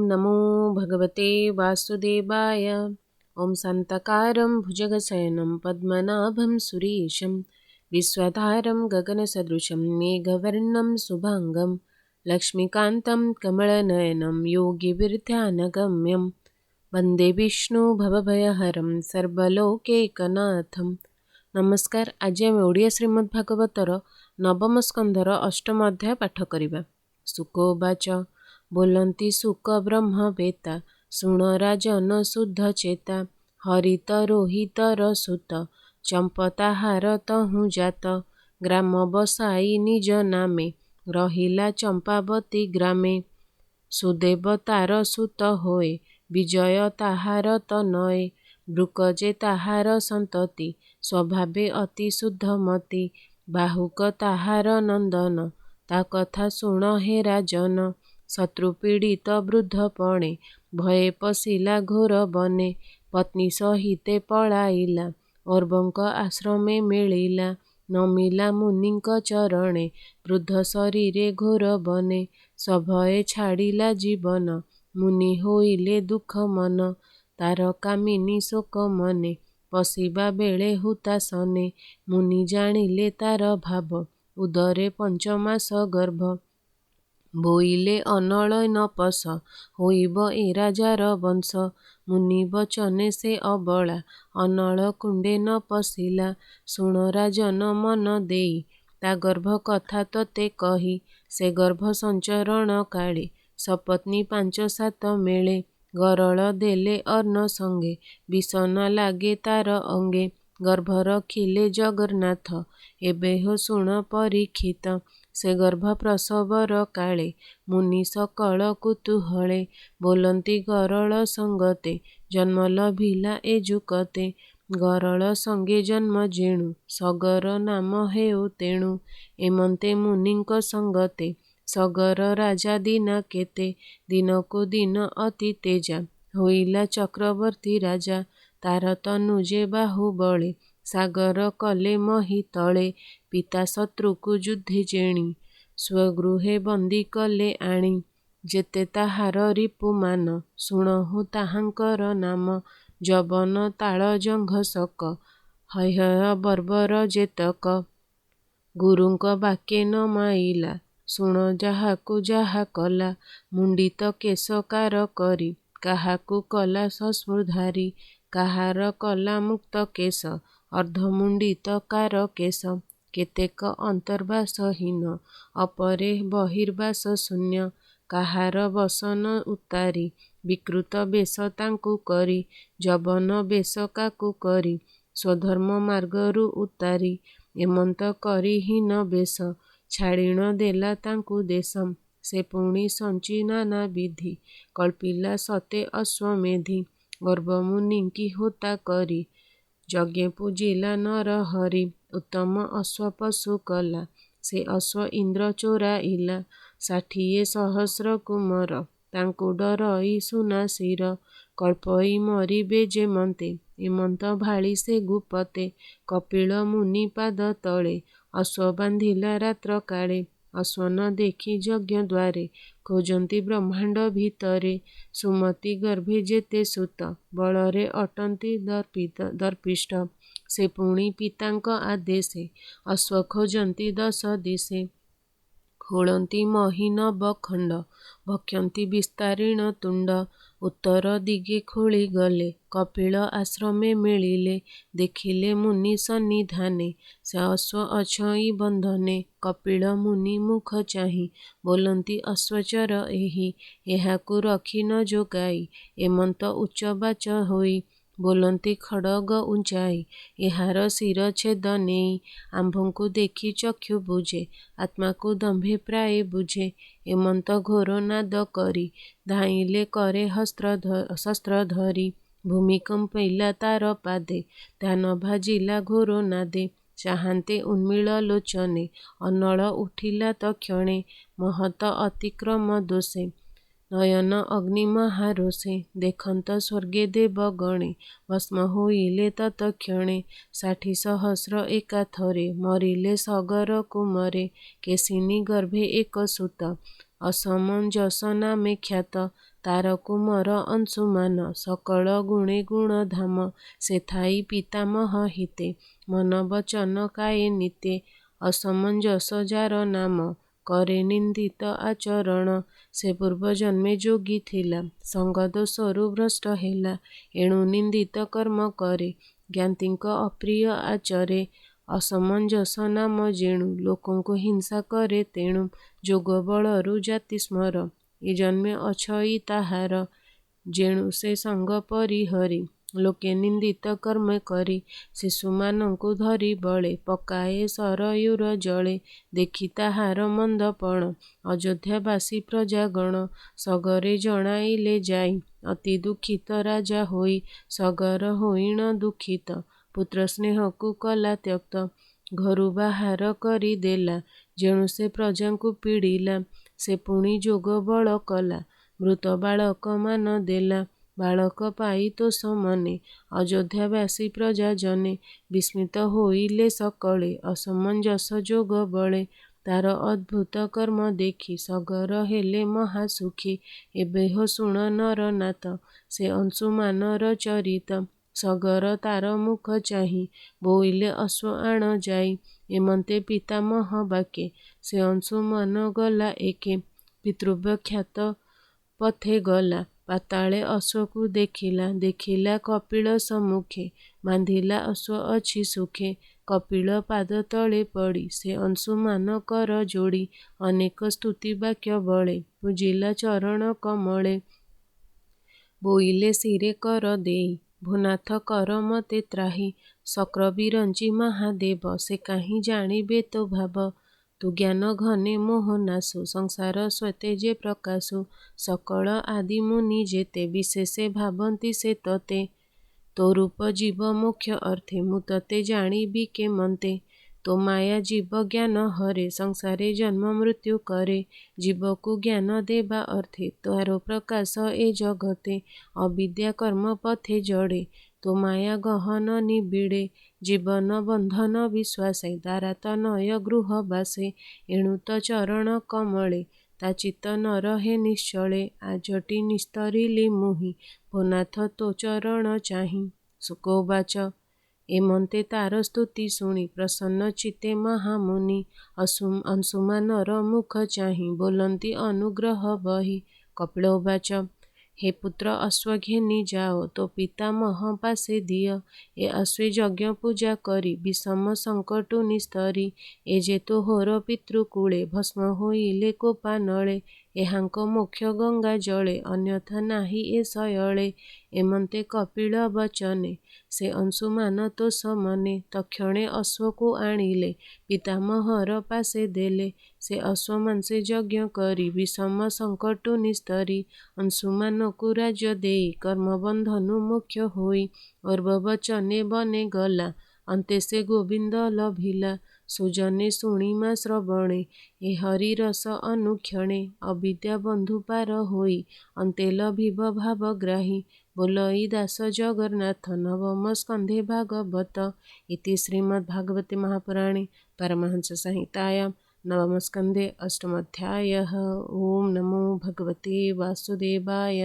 नमो भगवते वासुदेवाय। ॐ शान्ताकारं भुजगशयनं पद्मनाभं सुरेशं विश्वधारं गगनसदृशं मेघवर्णं शुभाङ्गं लक्ष्मीकान्तं कमलनयनं योगिविरध्यानगम्यं वन्दे विष्णु भवभयहरं सर्वलोकैकनाथं। नमस्कार। आज आम ओडिया श्रीमद् भागवतर नवम स्कंधर अष्टम अध्याय पाठ करिबा। सुकोवाच बोलंती सुक ब्रह्म वेता शुण राजन शुद्ध चेता हरित रोहितर सुत चंपताहार तहु जात ग्राम बसाई निज नामे रहिला चंपावती ग्रामे सुदेव तार सुत होए विजय ताहार तनये ब्रुकजे ताहार संतति स्वभावे अति शुद्धमती बाहुक ताहार नंदन ता कथा शुण हे राजन शत्रु पीड़ित वृद्धपणे भये पशिला घोर बने पत्नी सहिते पलाइला और्वंक आश्रमे मिलिला नमिला मुनिंक चरणे वृद्ध शरीरे घोर बने सभये छाड़िला जीवन मुनि होइले दुख मन तार कामिनी शोक मने पशिबा बेले हुतासने मुनि जानिले तार भाव उदरे पंचमास गर्भ बोइले अनल नपस होइब ए राजार वंश मुनि बचने से अबला अनल कुंडे न पशिला शुण राजन मन देई ता गर्भ कथा तोते कही से गर्भ संचरण काले सपत्नी 5-7 मेले गरल देले अर्ण संगे विषन लागे तार अंगे गर्भ रखिले जगन्नाथ एबे हो शुण परीक्षित से गर्भ प्रसवर काले मुनि सकल कुतूहले बोलंती गरल संगते जन्म लभिला ए जुकते गरल संगे जन्म जेणु सगर नाम हेउ तेणु एमंते मुनिंक संगते सगर राजा दीना केते दिनकु दिन अति तेजा होइला चक्रवर्ती राजा तार तनुजे बाहुबले सागर कले मही तले पिता शत्रुकु युद्धे जेणी स्वगृहे बंदी कले आणी जेते ताहार रिपुमान शुणहु ताहांकर नाम जबन ताल जंघ शक हय बर्बर जेतक गुरुंक बाके न माइला शुण जाहाकु जाहा कला मुंडित केशकार करी काहाकु कला सस्मृधारी काहार कला मुक्त केश अर्धमुंडित कार केश केतेक अंतर्वासहीन अपरे बहिर्वास शून्य काहार बसन उतारी विकृत बेश तांकु करी जबन बेश काकु करी स्वधर्म मार्गरु उतारी एमंत करिहीन बेश छाड़िण देला तांकु देश से पुणी संची नाना विधि कल्पिला सते अश्वमेधि गर्भ मुनिंकी होता करी यज्ञ पूजिला नर हरि उत्तम अश्व पशु कला से अश्व इंद्र चोराइला 60 सहस्र कुमर तांकु डरई सुना शिर कल्पई मरिबे जेमंते एमंत भाली से गुपते कपिल मुनि पाद तले अश्व बांधिला रात्र काले अश्व न देखी यज्ञ द्वारे खोजंती ब्रह्मांड भितरे सुमति गर्भे जेते सुत बलरे अटंती दर्पिष्ट से पुणी पितांक आदेशे अश्व खोजंती 10 दिशे खोलंती मही नवखंड भक्षंती विस्तारीण तुंड उत्तर दिगे खोली गले कपिल आश्रमे मिलिले देखिले मुनि सन्निधाने से अश्व अछई बंधने कपिल मुनि मुख चाही बोलंती अश्वचर एही एहाकु रखी न जोगाई एमंत उच्च बाच होई बोलंती खड़ग उंचाई एहार शिर छेद नेई आंभंकु देखी चक्षु बुझे आत्मा को दंभे प्राय बुझे एमंत घोर नाद करी धाइले करे शस्त्र धरी भूमिकंपैला तार पादे ध्यान भाजिला घोर नादे चाहांते उन्मील लोचने अनल उठिला तक्षणे महत अतिक्रम दोषे नयन अग्नि महारोषे देखंत स्वर्गे देव गणे भस्म होइले तत्क्षणे 60 सहस्र एकाथरे मरिले सगर कुमरे केशिनी गर्भे एक सुत ଅସମଞ୍ଜସ ନାମେ ଖ୍ୟାତ ତାର କୁମର ଅଂଶୁମାନ ସକଳ ଗୁଣେ ଗୁଣଧାମ ସେ ଥାଇ ପିତାମହ ହିତେ ମନ ବଚନ କାଏ ନିତେ ଅସମଞ୍ଜସ ଯାର ନାମ କରେ ନିନ୍ଦିତ ଆଚରଣ ସେ ପୂର୍ବ ଜନ୍ମେ ଯୋଗୀ ଥିଲା ସଙ୍ଗ ଦୋଷରୁ ଭ୍ରଷ୍ଟ ହେଲା ଏଣୁ ନିନ୍ଦିତ କର୍ମ କରେ ଜ୍ଞାତିଙ୍କ ଅପ୍ରିୟ ଆଚରେ ଅସମଞ୍ଜସ ନାମ ଯେଣୁ ଲୋକଙ୍କୁ ହିଂସା କରେ ତେଣୁ ଯୋଗ ବଳରୁ ଜାତି ସ୍ମର ଏ ଜନ୍ମେ ଅଛଇ ତାହାର ଯେଣୁ ସେ ସଙ୍ଗ ପରିହରି ଲୋକେ ନିନ୍ଦିତ କର୍ମ କରି ଶିଶୁମାନଙ୍କୁ ଧରି ବଳେ ପକାଏ ସରୟୁର ଜଳେ ଦେଖି ତାହାର ମନ୍ଦପଣ ଅଯୋଧ୍ୟାବାସୀ ପ୍ରଜାଗଣ ସଗରେ ଜଣାଇଲେ ଯାଇ ଅତି ଦୁଃଖିତ ରାଜା ହୋଇ ସଗର ହୋଇଣ ଦୁଃଖିତ ପୁତ୍ର ସ୍ନେହକୁ କଲା ତ୍ୟକ୍ତ ଘରୁ ବାହାର କରି ଦେଲା ଯେଣୁ ସେ ପ୍ରଜାଙ୍କୁ ପୀଡ଼ିଲା ସେ ପୁଣି ଯୋଗ ବଳ କଲା ମୃତ ବାଳକ ମାନ ଦେଲା ବାଳକ ପାଇ ତୋଷ ମନେ ଅଯୋଧ୍ୟାବାସୀ ପ୍ରଜା ଜନେ ବିସ୍ମିତ ହୋଇଲେ ସକଳେ ଅସମଞ୍ଜସ ଯୋଗ ବଳେ ତାର ଅଦ୍ଭୁତ କର୍ମ ଦେଖି ସଗର ହେଲେ ମହାସୁଖୀ ଏବେ ହୋ ଶୁଣ ନରନାଥ ସେ ଅଂଶୁମାନର ଚରିତ ସଗର ତାର ମୁଖ ଚାହିଁ ବୋଇଲେ ଅଶ୍ଵ ଆଣ ଯାଇ ଏମନ୍ତେ ପିତାମହ ବାକେ ସେ ଅଂଶୁମାନ ଗଲା ଏକେ ପିତୃବ୍ୟଖ୍ୟାତ ପଥେ ଗଲା ପାତାଳେ ଅଶ୍ଵକୁ ଦେଖିଲା ଦେଖିଲା କପିଳ ସମ୍ମୁଖେ ବାନ୍ଧିଲା ଅଶ୍ଵ ଅଛି ସୁଖେ କପିଳ ପାଦ ତଳେ ପଡ଼ି ସେ ଅଂଶୁମାନ କର ଯୋଡ଼ି ଅନେକ ସ୍ତୁତି ବାକ୍ୟ ବଳେ ପୂଜିଲା ଚରଣ କମଳେ ବୋଇଲେ ଶିରେ କର ଦେଇ ଭୂନାଥ କର ମତେ ତ୍ରାହି ଶକ୍ର ବିରଞ୍ଚି ମହାଦେବ ସେ କାହିଁ ଜାଣିବେ ତୋ ଭାବ ତୁ ଜ୍ଞାନ ଘନେ ମୋହ ନାଶୁ ସଂସାର ସ୍ୱତେ ଯେ ପ୍ରକାଶୁ ସକଳ ଆଦି ମୁନି ଯେତେ ବିଶେଷେ ଭାବନ୍ତି ସେ ତତେ ତୋ ରୂପ ଜୀବ ମୋକ୍ଷ ଅର୍ଥେ ମୁଁ ତତେ ଜାଣିବି କେମନ୍ତେ ତୋ ମାୟା ଜୀବ ଜ୍ଞାନ ହରେ ସଂସାରେ ଜନ୍ମ ମୃତ୍ୟୁ କରେ ଜୀବକୁ ଜ୍ଞାନ ଦେବା ଅର୍ଥେ ତୋର ପ୍ରକାଶ ଏ ଜଗତେ ଅବିଦ୍ୟା କର୍ମ ପଥେ ଜଡ଼େ ତୋ ମାୟା ଗହନ ନିବିଡ଼େ ଜୀବନ ବନ୍ଧନ ବିଶ୍ୱାସେ ଦାରାତନୟ ଗୃହ ବାସେ ଏଣୁ ତ ଚରଣ କମଳେ ତା ଚିତ୍ତ ନ ରହେ ନିଶ୍ଚଳେ ଆଜଟି ନିସ୍ତରିଲି ମୁହିଁ ଭୋନାଥ ତୋ ଚରଣ ଚାହିଁ ଶୁକୋବାଚ ଏମନ୍ତେ ତାର ସ୍ତୁତି ଶୁଣି ପ୍ରସନ୍ନ ଚିତ୍ତେ ମହାମୁନି ଅଂଶୁମାନର ମୁଖ ଚାହିଁ ବୋଲନ୍ତି ଅନୁଗ୍ରହ ବହି କପିଳୋବାଚ ହେ ପୁତ୍ର ଅଶ୍ଵ ଘେନି ଯାଅ ତୋ ପିତାମହ ପାଶେ ଦିଅ ଏ ଅଶ୍ଵେ ଯଜ୍ଞ ପୂଜା କରି ବିଷମ ସଙ୍କଟୁ ନିସ୍ତରି ଏ ଯେ ତୋହର ପିତୃକୂଳେ ଭସ୍ମ ହୋଇଲେ କୋପାନଳେ ଏହାଙ୍କ ମୋକ୍ଷ ଗଙ୍ଗା ଜଳେ ଅନ୍ୟଥା ନାହିଁ ଏ ଶୟଳେ ଏମନ୍ତେ କପିଳ ବଚନେ ସେ ଅଂଶୁମାନ ତୋଷ ମନେ ତକ୍ଷଣେ ଅଶ୍ଵକୁ ଆଣିଲେ ପିତାମହର ପାଶେ ଦେଲେ ସେ ଅଶ୍ଵମାଂସେ ଯଜ୍ଞ କରି ବିଷମ ସଙ୍କଟୁ ନିସ୍ତରି ଅଂଶୁମାନକୁ ରାଜ୍ୟ ଦେଇ କର୍ମବନ୍ଧନୁ ମୋକ୍ଷ ହୋଇ ପୂର୍ବବଚନେ ବନେ ଗଲା ଅନ୍ତେ ସେ ଗୋବିନ୍ଦ ଲଭିଲା ସୁଜନେ ଶୁଣିମା ଶ୍ରବଣେ ଏ ହରି ରସ ଅନୁକ୍ଷଣେ ଅବିଦ୍ୟା ବନ୍ଧୁ ପାର ହୋଇ ଅନ୍ତେ ଲଭିବ ଭାବଗ୍ରାହୀ ବୋଲଇ ଦାସ ଜଗନ୍ନାଥ ନବମ ସ୍କନ୍ଧେ ଭାଗବତ ଇତି ଶ୍ରୀମଦ୍ ଭାଗବତେ ମହାପୁରାଣେ ପାରମହଂସ ସଂହିତାୟାं नवम स्कन्धे अष्टमोऽध्यायः। ओं नमो भगवते वासुदेवाय।